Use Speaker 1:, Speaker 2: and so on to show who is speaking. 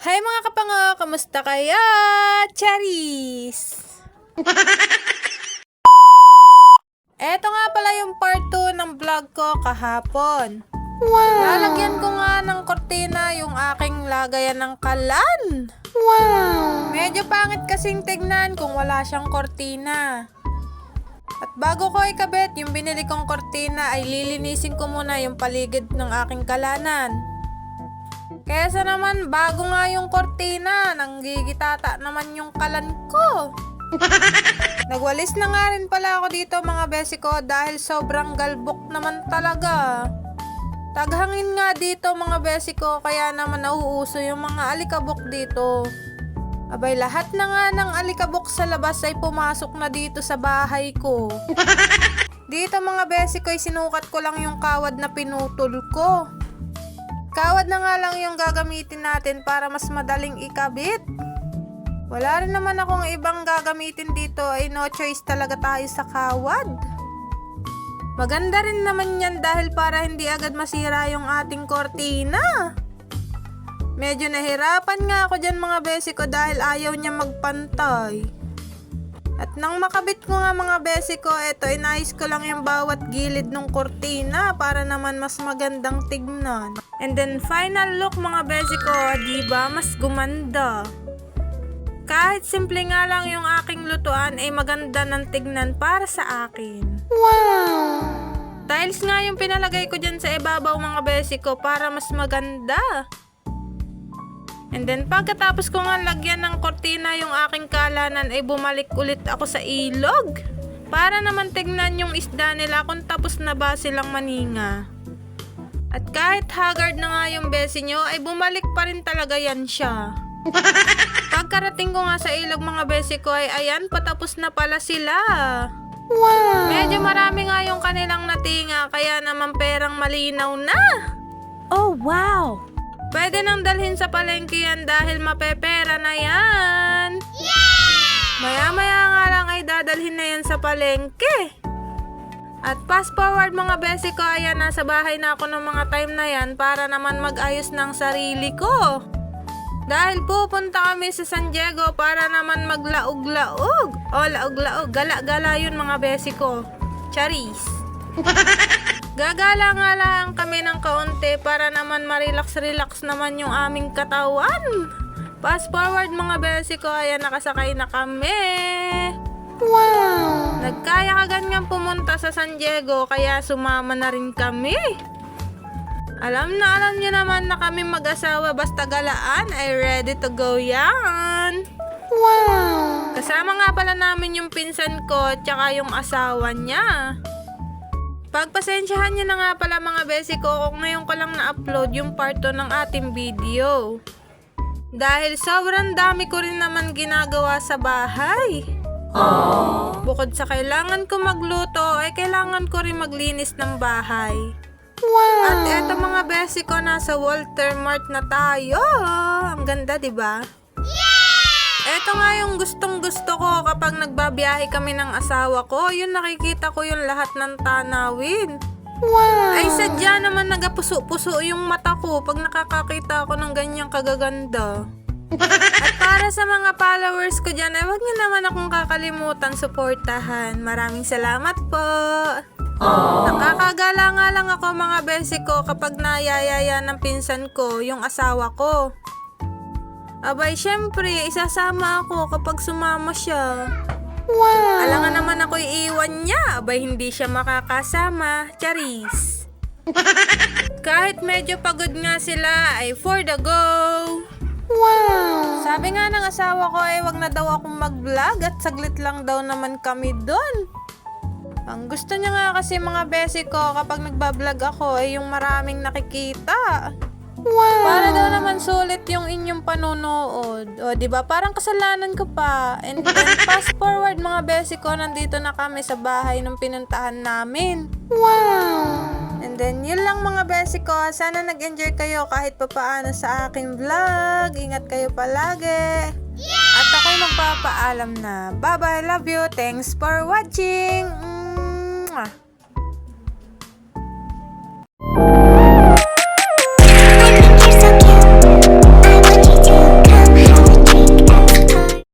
Speaker 1: Hi mga kapango! Kamusta kaya? Charis! Eto nga pala yung part 2 ng vlog ko kahapon. Wow! Lalagyan ko nga ng kortina yung aking lagayan ng kalan. Wow! Medyo pangit kasing tignan kung wala siyang kortina. At bago ko ikabit yung binili kong kortina ay lilinisin ko muna yung paligid ng aking kalanan. Kesa naman bago nga yung kortina, nanggigitata naman yung kalan ko. Nagwalis na nga rin pala ako dito mga besi ko dahil sobrang galbok naman talaga. Taghangin nga dito mga besi ko kaya naman nauuso yung mga alikabok dito. Abay lahat na nga ng alikabok sa labas ay pumasok na dito sa bahay ko. Dito mga besi ko ay sinukat ko lang yung kawad na pinutol ko. Kawad na nga lang yung gagamitin natin para mas madaling ikabit. Wala rin naman akong ibang gagamitin dito ay no choice talaga tayo sa kawad. Maganda rin naman yan dahil para hindi agad masira yung ating kortina. Medyo nahirapan nga ako dyan mga besi ko dahil ayaw niya magpantay. At nang makabit ko nga mga besi ko, eto inayos ko lang yung bawat gilid ng kortina para naman mas magandang tignan. And then final look mga besi ko, diba mas gumanda. Kahit simple nga lang yung aking lutuan ay maganda ng tignan para sa akin. Wow! Tiles nga yung pinalagay ko dyan sa ibabaw mga besi ko para mas maganda. And then pagkatapos ko nga lagyan ng kortina yung aking kalanan ay bumalik ulit ako sa ilog. Para naman tignan yung isda nila kung tapos na ba silang maninga. At kahit haggard na nga yung besi nyo ay bumalik pa rin talaga yan siya. Pagkarating ko nga sa ilog mga besi ko ay ayan patapos na pala sila. Wow! Medyo marami nga yung kanilang natinga kaya naman perang malinaw na.
Speaker 2: Oh, wow!
Speaker 1: Pwede nang dalhin sa palengke yan dahil mapepera na yan. Yeah! Maya-maya nga lang ay dadalhin na yan sa palengke. At fast forward mga besi ko, ayan nasa bahay na ako ng mga time na yan para naman mag-ayos ng sarili ko. Dahil pupunta kami sa San Diego para naman maglaog-laog. O laog-laog, gala-gala yun mga besi ko. Charis. Gagala nga lang kami ng kaunti para naman ma-relax-relax naman yung aming katawan. Fast forward mga besi ko, ayan nakasakay na kami. Wow! Nagkaya ka ganyan pumunta sa San Diego kaya sumama na rin kami. Alam nyo naman na kami mag-asawa basta galaan ay ready to go yan. Wow! Kasama nga pala namin yung pinsan ko tsaka yung asawa niya. Pagpasensyahan nyo na nga pala mga besi ko kung ngayon ko lang na-upload yung part 2 ng ating video. Dahil sobrang dami ko rin naman ginagawa sa bahay. Aww. Bukod sa kailangan ko magluto, ay kailangan ko rin maglinis ng bahay. Wow! At eto mga besi ko, nasa Walter Mart na tayo. Ang ganda, diba? Eto nga yung gustong-gusto ko kapag nagbabiyahe kami ng asawa ko. Yun nakikita ko yung lahat ng tanawin. Wow! Ay sadya naman nagapuso-puso yung mata ko pag nakakakita ako ng ganyang kagaganda. At para sa mga followers ko dyan, ay wag niyo naman akong kakalimutan suportahan. Maraming salamat po. Aww. Nakakagala nga lang ako mga besi ko kapag nayayaya ng pinsan ko, yung asawa ko. Abay, syempre, isasama ako kapag sumama siya. Wow! Alangan naman ako iiwan niya. Abay, hindi siya makakasama. Charis. Kahit medyo pagod nga sila, ay for the go. Wow! Sabi nga ng asawa ko ay wag na daw akong mag-vlog at saglit lang daw naman kami doon. Ang gusto niya nga kasi mga besi ko kapag nagbablog ako ay yung maraming nakikita. Wow! Para daw naman sulit yung inyong panunood. O, diba? Parang kasalanan ko pa. And then, fast forward mga besi ko, nandito na kami sa bahay nung pinuntahan namin. Wow! And then, yun lang mga besi ko. Sana nag-enjoy kayo kahit papaano sa aking vlog. Ingat kayo palagi. At ako'y magpapaalam na. Bye-bye, love you. Thanks for watching. Mwah!